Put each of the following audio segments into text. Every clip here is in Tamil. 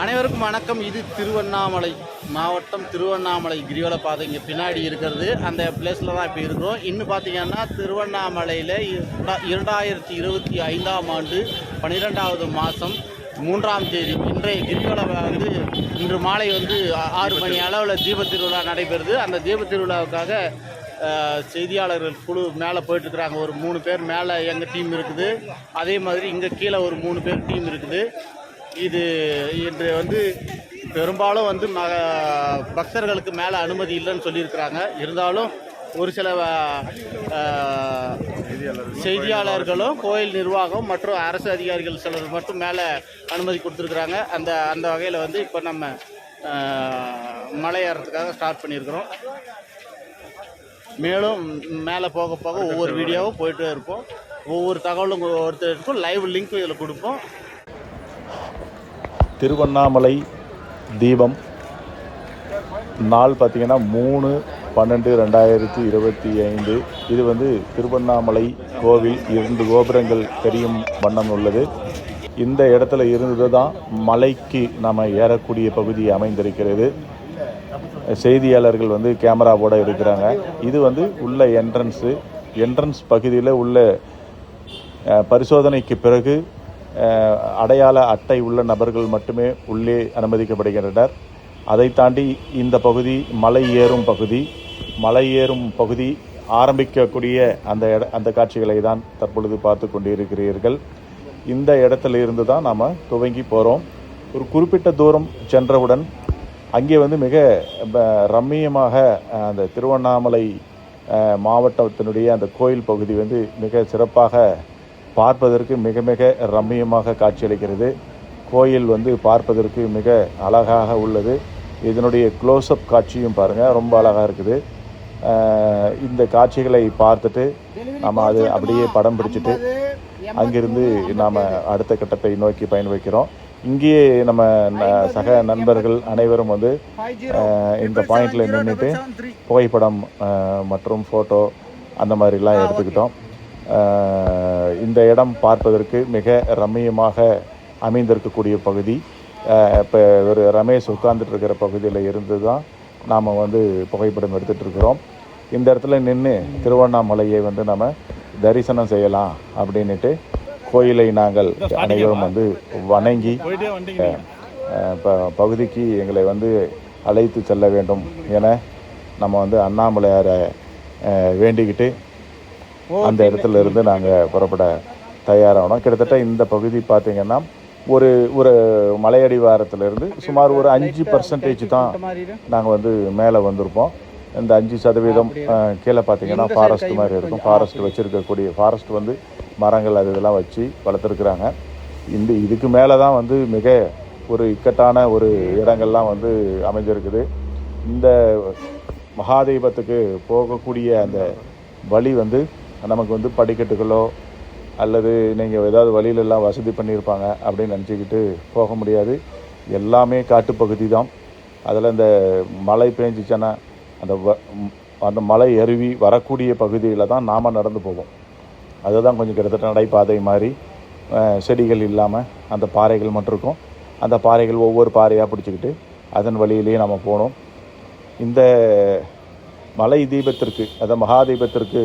அனைவருக்கும் வணக்கம். இது திருவண்ணாமலை மாவட்டம், திருவண்ணாமலை கிரிவல பாதை இங்கே பின்னாடி இருக்கிறது. அந்த பிளேஸில் தான் இப்போ இருக்கிறோம். இன்னும் பார்த்தீங்கன்னா திருவண்ணாமலையில் 2025ஆம் ஆண்டு 12வது மாதம் 3ஆம் தேதி இன்றைய கிரிவலம் வந்து இன்று மாலை வந்து 6 மணி அளவில் தீப திருவிழா நடைபெறுது. அந்த தீப திருவிழாவுக்காக செய்தியாளர்கள் குழு மேலே போயிட்டுருக்குறாங்க. ஒரு 3 பேர் மேலே எங்கள் டீம் இருக்குது. அதே மாதிரி இங்கே கீழே ஒரு 3 பேர் டீம் இருக்குது. இது இன்று வந்து பெரும்பாலும் வந்து பக்தர்களுக்கு மேலே அனுமதி இல்லைன்னு சொல்லியிருக்கிறாங்க. இருந்தாலும் ஒரு சில செய்தியாளர்களும் கோயில் நிர்வாகம் மற்றும் அரசு அதிகாரிகள் சிலர் மட்டும் மேலே அனுமதி கொடுத்துருக்குறாங்க. அந்த வகையில் வந்து இப்போ நம்ம மலை ஏறத்துக்காக ஸ்டார்ட் பண்ணியிருக்கிறோம். மேலும் மேலே போக போக ஒவ்வொரு வீடியோவும் போயிட்டே இருப்போம். ஒவ்வொரு தகவலும் ஒருத்தருக்கும் லைவ் லிங்க் இதில் கொடுப்போம். திருவண்ணாமலை தீபம் நாள் பார்த்திங்கன்னா 3/12/2025. இது வந்து திருவண்ணாமலை கோவில் 2 கோபுரங்கள் தெரியும் வண்ணம் உள்ளது. இந்த இடத்துல இருந்து தான் மலைக்கு நாம் ஏறக்கூடிய பகுதி அமைந்திருக்கிறது. செய்தியாளர்கள் வந்து கேமராவோடு இருக்கிறாங்க. இது வந்து உள்ள என்ட்ரன்ஸ் பகுதியில் உள்ள பரிசோதனைக்கு பிறகு அடையாள அட்டை உள்ள நபர்கள் மட்டுமே உள்ளே அனுமதிக்கப்படுகின்றனர். அதை தாண்டி இந்த பகுதி மலை ஏறும் பகுதி ஆரம்பிக்கக்கூடிய அந்த காட்சிகளை தான் தற்பொழுது பார்த்து கொண்டிருக்கிறீர்கள். இந்த இடத்துல இருந்து தான் நாம் துவங்கி போகிறோம். ஒரு குறிப்பிட்ட தூரம் சென்றவுடன் அங்கே வந்து மிக ரம்மியமாக அந்த திருவண்ணாமலை மாவட்டத்தினுடைய அந்த கோயில் பகுதி வந்து மிக சிறப்பாக பார்ப்பதற்கு மிக மிக ரம்மியமாக காட்சியளிக்கிறது. கோயில் வந்து பார்ப்பதற்கு மிக அழகாக உள்ளது. இதனுடைய க்ளோஸ்அப் காட்சியும் பாருங்கள், ரொம்ப அழகாக இருக்குது. இந்த காட்சிகளை பார்த்துட்டு நாம் அது அப்படியே படம் பிடிச்சிட்டு அங்கிருந்து நாம் அடுத்த கட்டத்தை நோக்கி பயன் வைக்கிறோம். இங்கேயே நம்ம சக நண்பர்கள் அனைவரும் வந்து இந்த பாயிண்டில் நின்றுட்டு புகைப்படம் மற்றும் ஃபோட்டோ அந்த மாதிரிலாம் எடுத்துக்கிட்டோம். இந்த இடம் பார்ப்பதற்கு மிக ரம்மியமாக அமைந்திருக்கக்கூடிய பகுதி. இப்போ ஒரு ரமேஷ் உட்கார்ந்துட்டு இருக்கிற பகுதியில் இருந்து தான் நாம் வந்து புகைப்படம் எடுத்துகிட்டு இருக்கிறோம். இந்த இடத்துல நின்று திருவண்ணாமலையை வந்து நம்ம தரிசனம் செய்யலாம் அப்படின்ட்டு கோயிலை நாங்கள் அனைவரும் வந்து வணங்கி பகுதிக்கு எங்களை வந்து அழைத்து செல்ல வேண்டும் என நம்ம வந்து அண்ணாமலையாரை வேண்டிக்கிட்டு அந்த இடத்துல இருந்து நாங்கள் புறப்பட தயாராகணும். கிட்டத்தட்ட இந்த பகுதி பார்த்திங்கன்னா ஒரு மலையடிவாரத்திலிருந்து சுமார் ஒரு 5% தான் நாங்கள் வந்து மேலே வந்திருப்போம். இந்த 5% கீழே பார்த்திங்கன்னா ஃபாரஸ்ட் மாதிரி இருக்கும். ஃபாரஸ்ட் வந்து மரங்கள் இதெல்லாம் வச்சு வளர்த்துருக்குறாங்க. இதுக்கு மேலே தான் வந்து மிக ஒரு இக்கட்டான ஒரு இடங்கள்லாம் வந்து அமைஞ்சிருக்குது. இந்த மகாதீபத்துக்கு போகக்கூடிய அந்த வழி வந்து நமக்கு வந்து படிக்கட்டுகளோ அல்லது நீங்கள் ஏதாவது வழியிலெல்லாம் வசதி பண்ணியிருப்பாங்க அப்படின்னு நினச்சிக்கிட்டு போக முடியாது. எல்லாமே காட்டுப்பகுதி தான். அதில் இந்த மழை பெஞ்சிச்சுன்னா அந்த மலை அருவி வரக்கூடிய பகுதியில் தான் நாம் நடந்து போவோம். அதுதான் கொஞ்சம் கிட்டத்தட்ட நடைபாதை மாதிரி செடிகள் இல்லாமல் அந்த பாறைகள் மட்டும் இருக்கும். அந்த பாறைகள் ஒவ்வொரு பாறையாக பிடிச்சிக்கிட்டு அதன் வழியிலேயே நம்ம போகணும். இந்த மலை தீபத்திற்கு மகாதீபத்திற்கு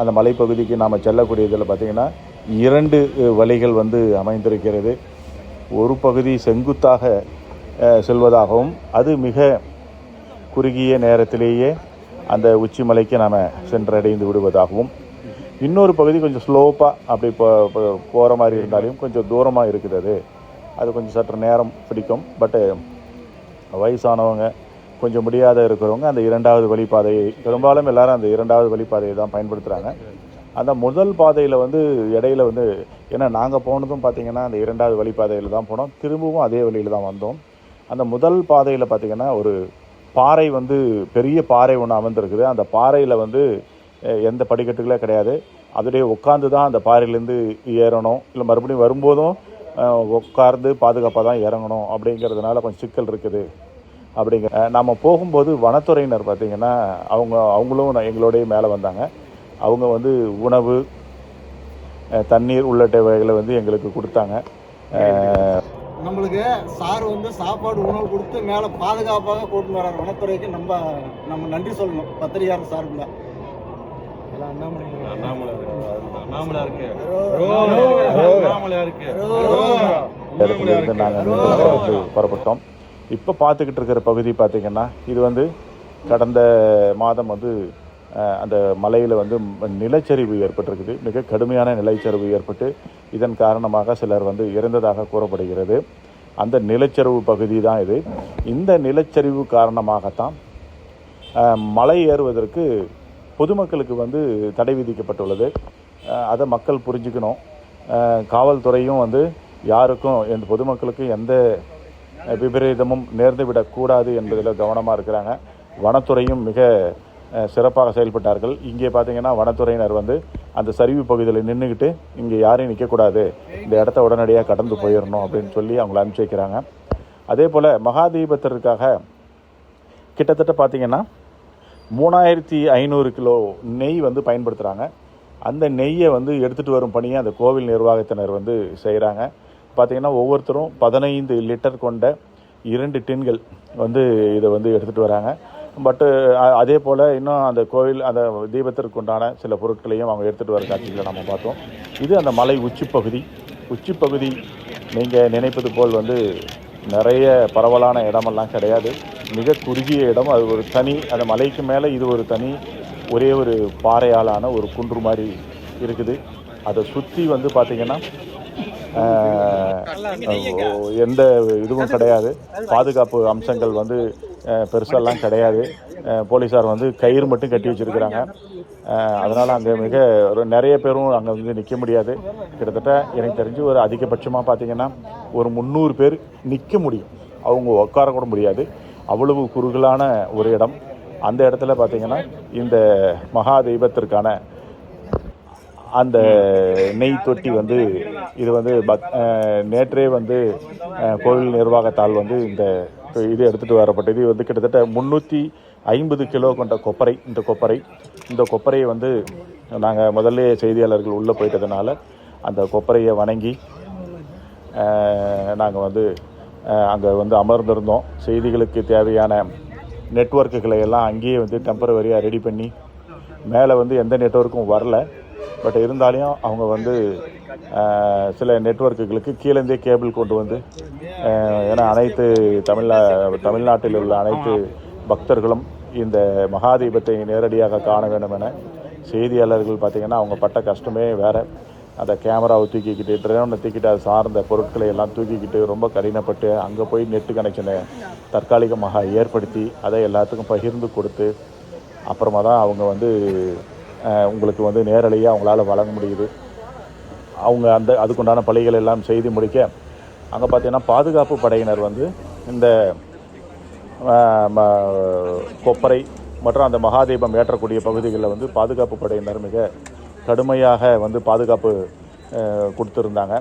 அந்த மலைப்பகுதிக்கு நாம் செல்லக்கூடியதில் பார்த்திங்கன்னா 2 வழிகள் வந்து அமைந்திருக்கிறது. ஒரு பகுதி செங்குத்தாக செல்வதாகவும் அது மிக குறுகிய நேரத்திலேயே அந்த உச்சி மலைக்கு நாம் சென்றடைந்து விடுவதாகவும், இன்னொரு பகுதி கொஞ்சம் ஸ்லோப்பாக அப்படி போகிற மாதிரி இருந்தாலும் கொஞ்சம் தூரமாக இருக்குது. அது கொஞ்சம் சற்று நேரம் பிடிக்கும். பட்டு வயசானவங்க கொஞ்சம் முடியாத இருக்கிறவங்க அந்த 2வது வழிப்பாதையை பெரும்பாலும் எல்லோரும் அந்த 2வது வழிப்பாதையை தான் பயன்படுத்துகிறாங்க. அந்த முதல் பாதையில் வந்து இடையில வந்து ஏன்னா நாங்கள் போனதும் பார்த்திங்கன்னா அந்த 2வது வழிப்பாதையில் தான் போனோம். திரும்பவும் அதே வழியில் தான் வந்தோம். அந்த முதல் பாதையில் பார்த்திங்கன்னா ஒரு பாறை வந்து பெரிய பாறை ஒன்று அமர்ந்திருக்குது. அந்த பாறையில் வந்து எந்த படிக்கட்டுகளே கிடையாது. அதுலேயே உட்காந்து தான் அந்த பாறையிலேருந்து ஏறணும். இல்லை மறுபடியும் வரும்போதும் உட்கார்ந்து பாதுகாப்பாக தான் இறங்கணும். அப்படிங்கிறதுனால கொஞ்சம் சிக்கல் இருக்குது. நம்ம போகும்போது வனத்துறையினர் பார்த்திங்கன்னா அவங்களும் எங்களோடைய மேலே வந்தாங்க. அவங்க வந்து உணவு, தண்ணீர் உள்ளிட்ட வகைகளை வந்து எங்களுக்கு கொடுத்தாங்க. நம்மளுக்கு சார் வந்து சாப்பாடு உணவு கொடுத்து மேலே பாதுகாப்பாக கூட்டின்னு வர்றாரு. வனத்துறைக்கு நம்ம நன்றி சொல்லணும் பத்திரிகையாளர் சார்பில். இடத்துலேருந்து நாங்கள் புறப்பட்டோம். இப்போ பார்த்துக்கிட்டு இருக்கிற பகுதி பார்த்திங்கன்னா இது வந்து கடந்த மாதம் வந்து அந்த மலையில் வந்து நிலச்சரிவு ஏற்பட்டிருக்குது. மிக கடுமையான நிலச்சரிவு ஏற்பட்டு இதன் காரணமாக சிலர் வந்து இறந்ததாக கூறப்படுகிறது. அந்த நிலச்சரிவு பகுதி தான் இது. இந்த நிலச்சரிவு காரணமாகத்தான் மலை ஏறுவதற்கு பொதுமக்களுக்கு வந்து தடை விதிக்கப்பட்டுள்ளது. அதை மக்கள் புரிஞ்சுக்கணும். காவல்துறையும் வந்து யாருக்கும் எந்த பொதுமக்களுக்கு எந்த விபரீதமும் நேர்ந்துவிடக்கூடாது என்பதில் கவனமாக இருக்கிறாங்க. வனத்துறையும் மிக சிறப்பாக செயல்பட்டார்கள். இங்கே பார்த்திங்கன்னா வனத்துறையினர் வந்து அந்த சரிவு பகுதியில் நின்றுக்கிட்டு இங்கே யாரையும் நிற்கக்கூடாது, இந்த இடத்த உடனடியாக கடந்து போயிடணும் அப்படின்னு சொல்லி அவங்கள அனுப்பிச்சி வைக்கிறாங்க. அதே போல் மகாதீபத்திற்காக கிட்டத்தட்ட பார்த்திங்கன்னா 3500 கிலோ நெய் வந்து பயன்படுத்துகிறாங்க. அந்த நெய்யை வந்து எடுத்துகிட்டு வரும் பணியை அந்த கோவில் நிர்வாகத்தினர் வந்து செய்கிறாங்க. பார்த்திங்கன்னா ஒவ்வொருத்தரும் 15 லிட்டர் கொண்ட 2 டின்கள் வந்து இதை வந்து எடுத்துகிட்டு வராங்க. பட்டு அதே போல் இன்னும் அந்த கோவில் அந்த தீபத்திற்கு உண்டான சில பொருட்களையும் அவங்க எடுத்துகிட்டு வர காட்சிகளை நம்ம பார்த்தோம். இது அந்த மலை உச்சிப்பகுதி நீங்கள் நினைப்பது போல் வந்து நிறைய பரவலான இடமெல்லாம் கிடையாது. மிக குறுகிய இடம். அது ஒரு தனி அந்த மலைக்கு மேலே இது ஒரு தனி ஒரே ஒரு பாறையாலான ஒரு குன்று மாதிரி இருக்குது. அதை சுற்றி வந்து பார்த்திங்கன்னா எந்த இதுவும் கிடையாது. பாதுகாப்பு அம்சங்கள் வந்து பெருசெல்லாம் கிடையாது. போலீஸார் வந்து கயிறு மட்டும் கட்டி வச்சுருக்கிறாங்க. அதனால் அங்கே நிறைய பேரும் அங்கே வந்து நிற்க முடியாது. கிட்டத்தட்ட எனக்கு தெரிஞ்சு ஒரு அதிகபட்சமாக பார்த்திங்கன்னா ஒரு 300 பேர் நிற்க முடியும். அவங்க உட்கார கூட முடியாது. அவ்வளவு குறுகலான ஒரு இடம். அந்த இடத்துல பார்த்திங்கன்னா இந்த மகா தெய்வத்திற்கான அந்த நெய் தொட்டி வந்து இது வந்து நேற்றே வந்து கோவில் நிர்வாகத்தால் வந்து இது எடுத்துகிட்டு வரப்பட்டது. இது வந்து கிட்டத்தட்ட 350 கிலோ கொண்ட கொப்பரை. இந்த கொப்பரையை வந்து நாங்கள் முதல்ல செய்தியாளர்கள் உள்ளே போயிட்டதுனால அந்த கொப்பரையை வணங்கி நாங்கள் வந்து அங்கே வந்து அமர்ந்திருந்தோம். செய்திகளுக்கு தேவையான நெட்வொர்க்குகளை எல்லாம் அங்கேயே வந்து டெம்பரவரியாக ரெடி பண்ணி மேலே வந்து எந்த நெட்வொர்க்கும் வரல. பட் இருந்தாலும் அவங்க வந்து சில நெட்வொர்க்குகளுக்கு கீழேருந்தே கேபிள் கொண்டு வந்து ஏன்னா அனைத்து தமிழ்நாட்டில் உள்ள அனைத்து பக்தர்களும் இந்த மகாதீபத்தை நேரடியாக காண வேண்டும் என செய்தியாளர்கள் பார்த்திங்கன்னா அவங்க பட்ட கஷ்டமே வேறு. அந்த கேமராவை தூக்கிக்கிட்டு ட்ரோனை தூக்கிட்டு அது சார்ந்த பொருட்களை எல்லாம் தூக்கிக்கிட்டு ரொம்ப கடினப்பட்டு அங்கே போய் நெட்டு கனெக்ஷனை தற்காலிகமாக ஏற்படுத்தி அதை எல்லாத்துக்கும் பகிர்ந்து கொடுத்து அப்புறமா தான் அவங்க வந்து உங்களுக்கு வந்து நேரடியாக அவங்களால வழங்க முடியுது. அவங்க அதுக்குண்டான பணிகள் எல்லாம் செய்து முடிக்க அங்கே பார்த்திங்கன்னா பாதுகாப்பு படையினர் வந்து இந்த கொப்பரை மற்றும் அந்த மகாதீபம் ஏற்றக்கூடிய பகுதிகளில் வந்து பாதுகாப்பு படையினர் மிக கடுமையாக வந்து பாதுகாப்பு கொடுத்துருந்தாங்க.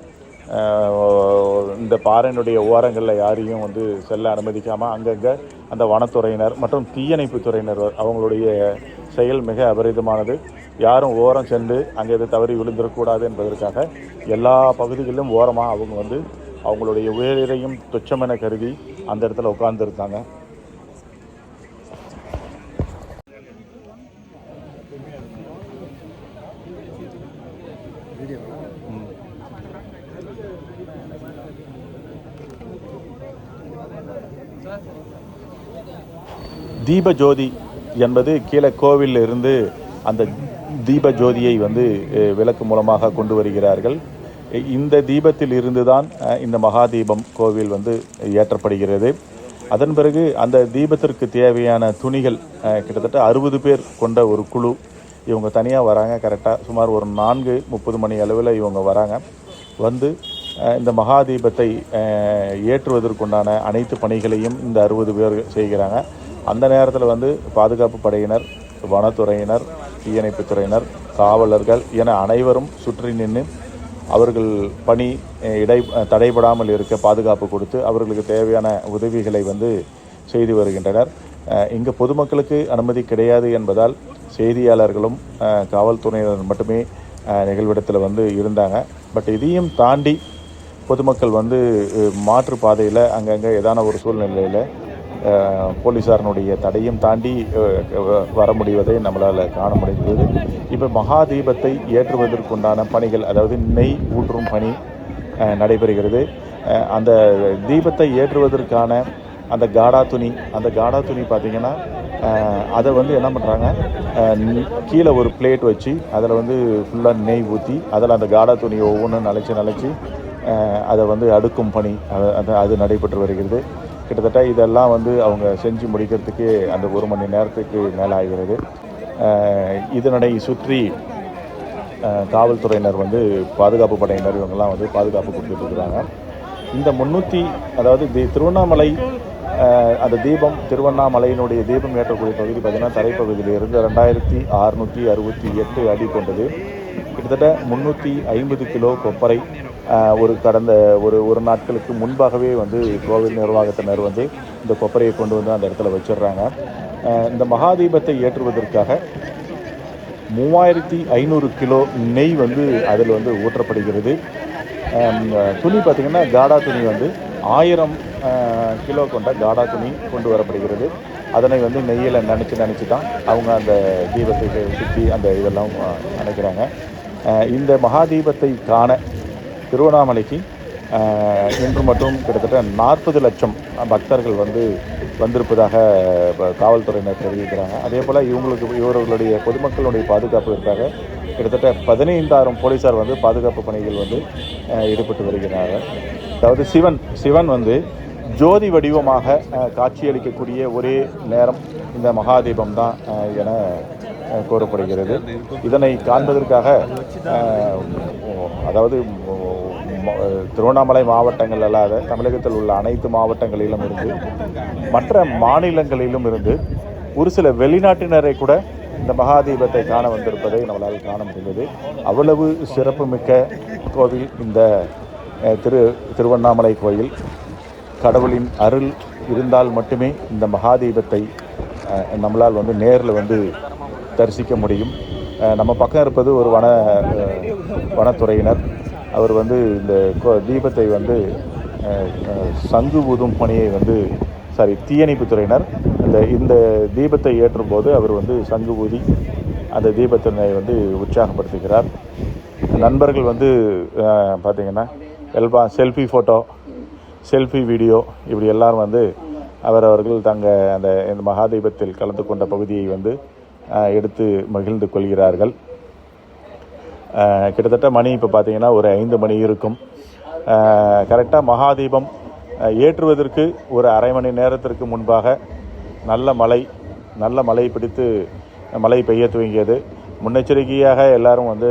இந்த பாறையினுடைய ஓரங்களில் யாரையும் வந்து செல்ல அனுமதிக்காமல் அங்கங்கே அந்த வனத்துறையினர் மற்றும் தீயணைப்பு துறையினர் அவங்களுடைய செயல் மிக அபரிதமானது. யாரும் ஓரம் சென்று அங்கே எது தவறி விழுந்துடக்கூடாது என்பதற்காக எல்லா பகுதிகளிலும் ஓரமாக அவங்க வந்து அவங்களுடைய உயிரையும் துச்சமென கருதி அந்த இடத்துல உட்கார்ந்துருந்தாங்க. தீபஜோதி என்பது கீழே கோவிலில் இருந்து அந்த தீபஜோதியை வந்து விளக்கு மூலமாக கொண்டு வருகிறார்கள். இந்த தீபத்தில் இருந்து தான் இந்த மகாதீபம் கோவில் வந்து ஏற்றப்படுகிறது. அதன் பிறகு அந்த தீபத்திற்கு தேவையான துணிகள் கிட்டத்தட்ட 60 பேர் கொண்ட ஒரு குழு இவங்க தனியாக வராங்க. கரெக்டாக சுமார் ஒரு 4:30 மணி அளவில் இவங்க வராங்க. வந்து இந்த மகாதீபத்தை ஏற்றுவதற்குண்டான அனைத்து பணிகளையும் இந்த 60 பேர் செய்கிறாங்க. அந்த நேரத்தில் வந்து பாதுகாப்பு படையினர், வனத்துறையினர், தீயணைப்பு துறையினர், காவலர்கள் என அனைவரும் சுற்றி நின்று அவர்கள் பணி தடைபடாமல் இருக்க பாதுகாப்பு கொடுத்து அவர்களுக்கு தேவையான உதவிகளை வந்து செய்து வருகின்றனர். இங்கே பொதுமக்களுக்கு அனுமதி கிடையாது என்பதால் செய்தியாளர்களும் காவல்துறையினர் மட்டுமே நிகழ்விடத்தில் வந்து இருந்தாங்க. பட் இதையும் தாண்டி பொதுமக்கள் வந்து மாற்று பாதையில் அங்கங்கே ஏதான ஒரு சூழ்நிலையில் போலீஸாரனுடைய தடையும் தாண்டி வர முடிவதை நம்மளால் காண முடிகிறது. இப்போ மகா தீபத்தை ஏற்றுவதற்குண்டான பணிகள், அதாவது நெய் ஊற்றும் பணி நடைபெறுகிறது. அந்த தீபத்தை ஏற்றுவதற்கான அந்த காடா துணி பார்த்திங்கன்னா அதை வந்து என்ன பண்ணுறாங்க, கீழே ஒரு பிளேட் வச்சு அதில் வந்து ஃபுல்லாக நெய் ஊற்றி அதில் அந்த காடா துணியை ஒவ்வொன்றும் நினச்சி அதை வந்து அடுக்கும் பணி அது நடைபெற்று வருகிறது. கிட்டத்தட்ட இதெல்லாம் வந்து அவங்க செஞ்சு முடிக்கிறதுக்கு அந்த 1 மணி நேரத்துக்கு மேலே ஆகிறது. இதனை சுற்றி காவல்துறையினர் வந்து பாதுகாப்பு படையினர் இவங்கெல்லாம் வந்து பாதுகாப்பு கொடுத்துட்ருக்குறாங்க. இந்த 300 அதாவது திருவண்ணாமலை அந்த தீபம் திருவண்ணாமலையினுடைய தீபம் ஏற்றக்கூடிய பகுதி பார்த்திங்கன்னா தரைப்பகுதியிலிருந்து 2668 அடி கொண்டது. கிட்டத்தட்ட 350 கிலோ கொப்பரை கடந்த ஒரு நாட்களுக்கு முன்பாகவே வந்து கோவில் நிர்வாகத்தினர் வந்து இந்த கொப்பரையை கொண்டு வந்து அந்த இடத்துல வச்சிடுறாங்க. இந்த மகாதீபத்தை ஏற்றுவதற்காக 3500 கிலோ நெய் வந்து அதில் வந்து ஊற்றப்படுகிறது. துணி பார்த்திங்கன்னா காடா துணி வந்து 1000 கிலோ கொண்ட காடா துணி கொண்டு வரப்படுகிறது. அதனை வந்து நெய்யில் நினச்சி தான் அவங்க அந்த தீபத்தை சுற்றி அந்த இதெல்லாம் நினைக்கிறாங்க. இந்த மகாதீபத்தை காண திருவண்ணாமலைக்கு இன்று மட்டும் கிட்டத்தட்ட 40 லட்சம் பக்தர்கள் வந்து வந்திருப்பதாக காவல்துறையினர் தெரிவிக்கிறாங்க. அதே போல் இவர்களுடைய பொதுமக்களுடைய பாதுகாப்பிற்காக கிட்டத்தட்ட 15,000 போலீஸார் வந்து பாதுகாப்பு பணிகள் வந்து ஈடுபட்டு வருகிறார்கள். அதாவது சிவன் வந்து ஜோதி வடிவமாக காட்சியளிக்கக்கூடிய ஒரே நேரம் இந்த மகாதீபம் தான் என கூறப்படுகிறது. இதனை காண்பதற்காக அதாவது திருவண்ணாமலை மாவட்டங்கள் அல்லாத தமிழகத்தில் உள்ள அனைத்து மாவட்டங்களிலும் இருந்து மற்ற மாநிலங்களிலும் இருந்து ஒரு சில வெளிநாட்டினரை கூட இந்த மகாதீபத்தை காண வந்திருப்பதை நம்மளால் காண முடிந்தது. அவ்வளவு சிறப்புமிக்க கோவில் இந்த திருவண்ணாமலை கோயில். கடவுளின் அருள் இருந்தால் மட்டுமே இந்த மகாதீபத்தை நம்மளால் வந்து நேரில் வந்து தரிசிக்க முடியும். நம்ம பக்கம் இருப்பது ஒரு வனத்துறையினர். அவர் வந்து இந்த தீபத்தை வந்து சங்கு ஊதும் பணியை வந்து தீயணைப்பு துறையினர் இந்த தீபத்தை ஏற்றும் போது அவர் வந்து சங்கு ஊதி அந்த தீபத்தினை வந்து உற்சாகப்படுத்துகிறார். நண்பர்கள் வந்து பார்த்திங்கன்னா செல்ஃபி ஃபோட்டோ, செல்ஃபி வீடியோ இப்படி எல்லாரும் வந்து அவர்கள் இந்த மகாதீபத்தில் கலந்து கொண்ட பகுதியை வந்து எடுத்து மகிழ்ந்து கொள்கிறார்கள். கிட்டத்தட்ட மணி இப்போ பார்த்திங்கன்னா ஒரு 5 மணி இருக்கும். கரெக்டாக மகாதீபம் ஏற்றுவதற்கு ஒரு அரை மணி நேரத்திற்கு முன்பாக நல்ல மழை பிடித்து மழை பெய்ய துவங்கியது. முன்னெச்சரிக்கையாக எல்லாரும் வந்து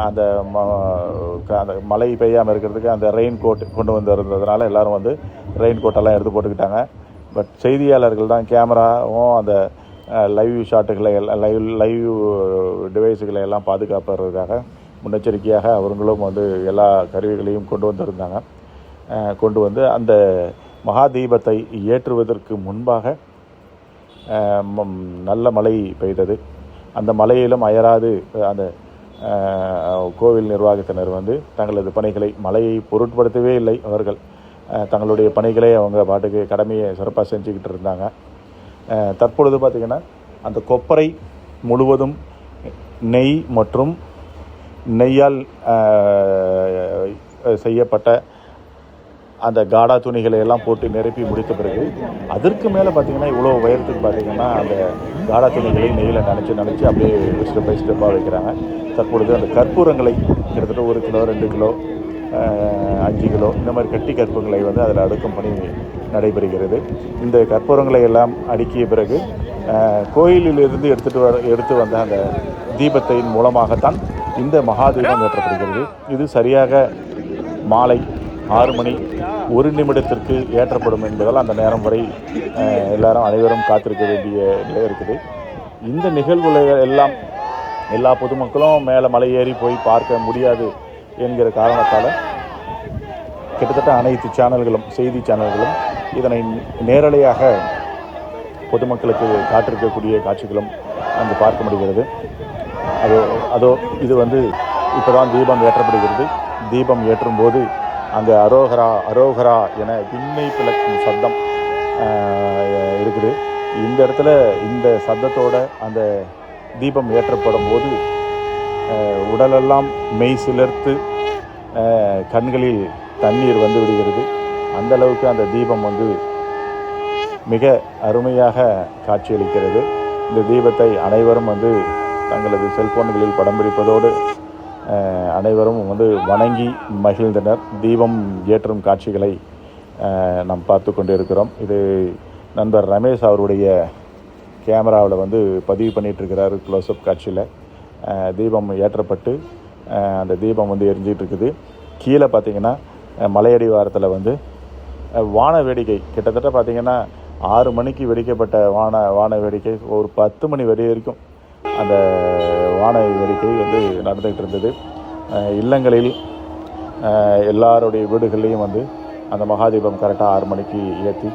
அந்த மழை பெய்யாமல் இருக்கிறதுக்கு அந்த ரெயின் கோட் கொண்டு வந்திருந்ததுனால எல்லோரும் வந்து ரெயின் கோட்டெல்லாம் எடுத்து போட்டுக்கிட்டாங்க. பட் செய்தியாளர்கள் தான் கேமராவும் அந்த லைவ் ஷாட்டுகளை லைவ் டிவைஸுகளை எல்லாம் பாதுகாப்பதற்காக முன்னெச்சரிக்கையாக அவர்களும் வந்து எல்லா கருவிகளையும் கொண்டு வந்து அந்த மகாதீபத்தை ஏற்றுவதற்கு முன்பாக நல்ல மழை பெய்தது. அந்த மழையிலும் அயராது அந்த கோவில் நிர்வாகத்தினர் வந்து தங்களது பணிகளை மழையை பொருட்படுத்தவே இல்லை. அவர்கள் தங்களுடைய பணிகளை அவங்க பாட்டுக்கு கடமையை சிறப்பாக செஞ்சுக்கிட்டு இருந்தாங்க. தற்பொழுது பார்த்திங்கன்னா அந்த கொப்பரை முழுவதும் நெய் மற்றும் நெய்யால் செய்யப்பட்ட அந்த காடா துணிகளை எல்லாம் போட்டு நிரப்பி முடித்த பிறகு அதற்கு மேலே பார்த்திங்கன்னா இவ்வளோ உயரத்துக்கு பார்த்திங்கன்னா அந்த காடா துணிகளை நெய்யில் நினச்சி அப்படியே ஸ்டெப் பை ஸ்டெப்பாக வைக்கிறாங்க. தற்பொழுது அந்த கற்பூரங்களை கிட்டத்தட்ட 1 கிலோ 2 கிலோ 5 கிலோ இந்த மாதிரி கட்டி கற்பூரங்களை வந்து அதில் அடுக்கும் பணி நடைபெறுகிறது. இந்த கற்பூரங்களை எல்லாம் அடுக்கிய பிறகு கோயிலிலிருந்து எடுத்து வந்த அந்த தீபத்தின் மூலமாகத்தான் இந்த மகாதீபம் ஏற்றப்படுகிறது. இது சரியாக மாலை 6 மணி 1 நிமிடத்திற்கு ஏற்றப்படும் என்பதால் அந்த நேரம் வரை அனைவரும் காத்திருக்க வேண்டிய நிலை இருக்குது. இந்த நிகழ்வுகள் எல்லாம் எல்லா பொதுமக்களும் மேலே மலை ஏறி போய் பார்க்க முடியாது என்கிற காரணத்தால் கிட்டத்தட்ட அனைத்து செய்தி சேனல்களும் இதனை நேரலையாக பொதுமக்களுக்கு காட்டிருக்கக்கூடிய காட்சிகளும் அங்கு பார்க்க முடிகிறது. இது வந்து இப்போ தான் தீபம் ஏற்றப்படுகிறது. தீபம் ஏற்றும் போது அங்கே அரோகரா அரோகரா என விண்ணை பிளக்கும் சத்தம் இருக்குது. இந்த இடத்துல இந்த சத்தத்தோட அந்த தீபம் ஏற்றப்படும் போது உடலெல்லாம் மெய் சிலிர்த்து கண்களில் தண்ணீர் வந்து விடுகிறது. அந்த அளவுக்கு அந்த தீபம் வந்து மிக அருமையாக காட்சியளிக்கிறது. இந்த தீபத்தை அனைவரும் வந்து தங்களது செல்போன்களில் படம் பிடிப்பதோடு அனைவரும் வந்து வணங்கி மகிழ்ந்தனர். தீபம் ஏற்றும் காட்சிகளை நாம் பார்த்து கொண்டு இருக்கிறோம். இது நண்பர் ரமேஷ் அவருடைய கேமராவில் வந்து பதிவு பண்ணிகிட்ருக்கிறார். க்ளோஸ்அப் காட்சியில் தீபம் ஏற்றப்பட்டு அந்த தீபம் வந்து எரிஞ்சிகிட்டு இருக்குது. கீழே பார்த்திங்கன்னா மலையடிவாரத்தில் வந்து வான வேடிக்கை கிட்டத்தட்ட பார்த்திங்கன்னா 6 மணிக்கு வெடிக்கப்பட்ட வான வேடிக்கை ஒரு 10 மணி வரைக்கும் அந்த வான வேடிக்கை வந்து நடந்துகிட்டு இருந்தது. இல்லங்களில் எல்லாருடைய வீடுகள்லேயும் வந்து அந்த மகாதீபம் கரெக்டாக 6 மணிக்கு ஏற்றி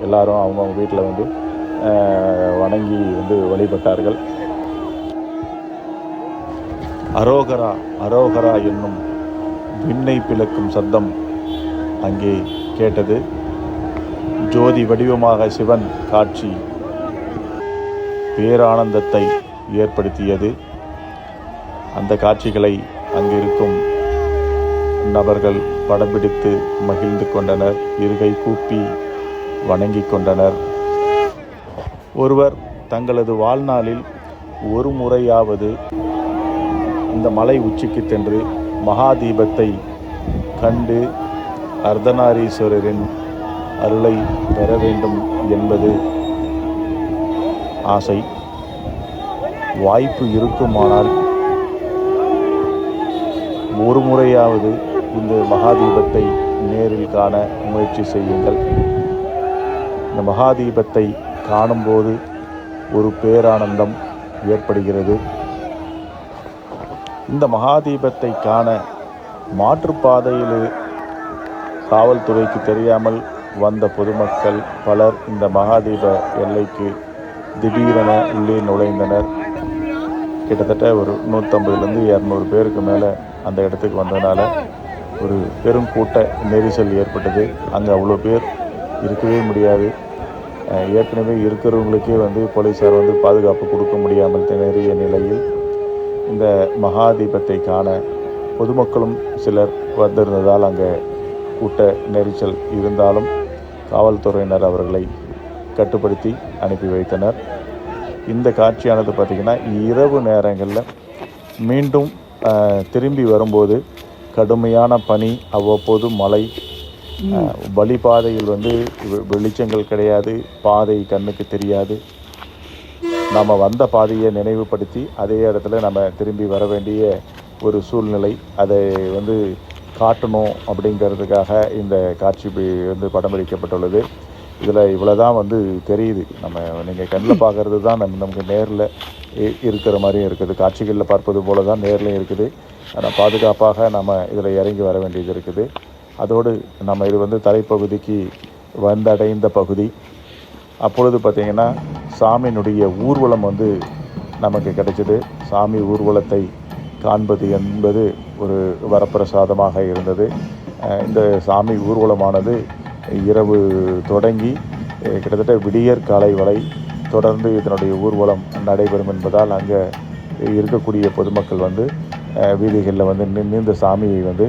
எல்லாரும் அவங்கவுங்க வீட்டில் வந்து வணங்கி வந்து வழிபட்டார்கள். அரோகரா அரோகரா என்னும் விண்ணை பிளக்கும் சத்தம் அங்கே கேட்டது. ஜோதி வடிவமாக சிவன் காட்சி பேரானந்தத்தை ஏற்படுத்தியது. அந்த காட்சிகளை அங்கிருக்கும் நபர்கள் படம் பிடித்து மகிழ்ந்து கொண்டனர். இருகை கூப்பி வணங்கி கொண்டனர். ஒருவர் தங்களது வாழ்நாளில் ஒரு முறையாவது இந்த மலை உச்சிக்கு சென்று மகாதீபத்தை கண்டு அர்த்தநாரீஸ்வரரின் அருளை பெற வேண்டும் என்பது ஆசை. வாய்ப்பு இருக்குமானால் ஒரு முறையாவது இந்த மகாதீபத்தை நேரில் காண முயற்சி செய்யுங்கள். இந்த மகாதீபத்தை காணும்போது ஒரு பேரானந்தம் ஏற்படுகிறது. இந்த மகாதீபத்தை காண மாற்றுப்பாதையில் காவல்துறைக்கு தெரியாமல் வந்த பொதுமக்கள் பலர் இந்த மகாதீப எல்லைக்கு திடீரென உள்ளே நுழைந்தனர். கிட்டத்தட்ட ஒரு 150லேருந்து 200 பேருக்கு மேலே அந்த இடத்துக்கு வந்ததுனால ஒரு பெருங்கூட்ட நெரிசல் ஏற்பட்டது. அங்கே அவ்வளோ பேர் இருக்கவே முடியாது. ஏற்கனவே இருக்கிறவங்களுக்கே வந்து போலீஸார் வந்து பாதுகாப்பு கொடுக்க முடியாமல் திணறிய நிலையில் இந்த மகாதீபத்தை காண பொதுமக்களும் சிலர் வந்திருந்ததால் அங்கே கூட்ட நெரிசல் இருந்தாலும் காவல்துறையினர் அவர்களை கட்டுப்படுத்தி அனுப்பி வைத்தனர். இந்த காட்சியானது பார்த்திங்கன்னா இரவு நேரங்களில் மீண்டும் திரும்பி வரும்போது கடுமையான பனி, அவ்வப்போது மழை, வழிபாதையில் வந்து வெளிச்சங்கள் கிடையாது, பாதை கண்ணுக்கு தெரியாது. நாம் வந்த பாதையை நினைவுபடுத்தி அதே இடத்துல நம்ம திரும்பி வர வேண்டிய ஒரு சூழ்நிலை. அதை வந்து காட்டணும் அப்படிங்கிறதுக்காக இந்த காட்சி வந்து படம் பிடிக்கப்பட்டுள்ளது. இதில் இவ்வளோ தான் வந்து தெரியுது. நீங்கள் கண்ணில் பார்க்குறது தான் நமக்கு நேரில் இருக்கிற மாதிரியும் இருக்குது. காட்சிகளில் பார்ப்பது போல தான் நேரிலையும் இருக்குது. ஆனால் பாதுகாப்பாக நம்ம இதில் இறங்கி வர வேண்டியது இருக்குது. அதோடு நம்ம இது வந்து தலைப்பகுதிக்கு வந்தடைந்த பகுதி. அப்பொழுது பார்த்திங்கன்னா சாமியினுடைய ஊர்வலம் வந்து நமக்கு கிடைச்சிது. சாமி ஊர்வலத்தை காண்பது என்பது ஒரு வரப்பிரசாதமாக இருந்தது. இந்த சாமி ஊர்வலமானது இரவு தொடங்கி கிட்டத்தட்ட விடியற் காலை வரை தொடர்ந்து இதனுடைய ஊர்வலம் நடைபெறும் என்பதால் அங்கே இருக்கக்கூடிய பொதுமக்கள் வந்து வீதிகளில் வந்து நின்று இந்த சாமியை வந்து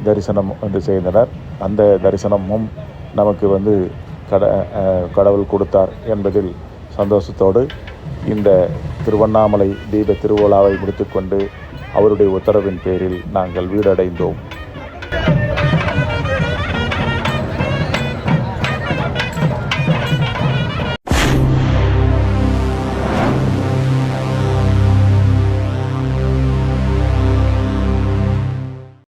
தரிசனம் வந்து செய்தனர். அந்த தரிசனமும் நமக்கு வந்து கடவுள் கொடுத்தார் என்பதில் சந்தோஷத்தோடு இந்த திருவண்ணாமலை தீப திருவிழாவை முடித்துக்கொண்டு அவருடைய உத்தரவின் பேரில் நாங்கள் வீடடைந்தோம்.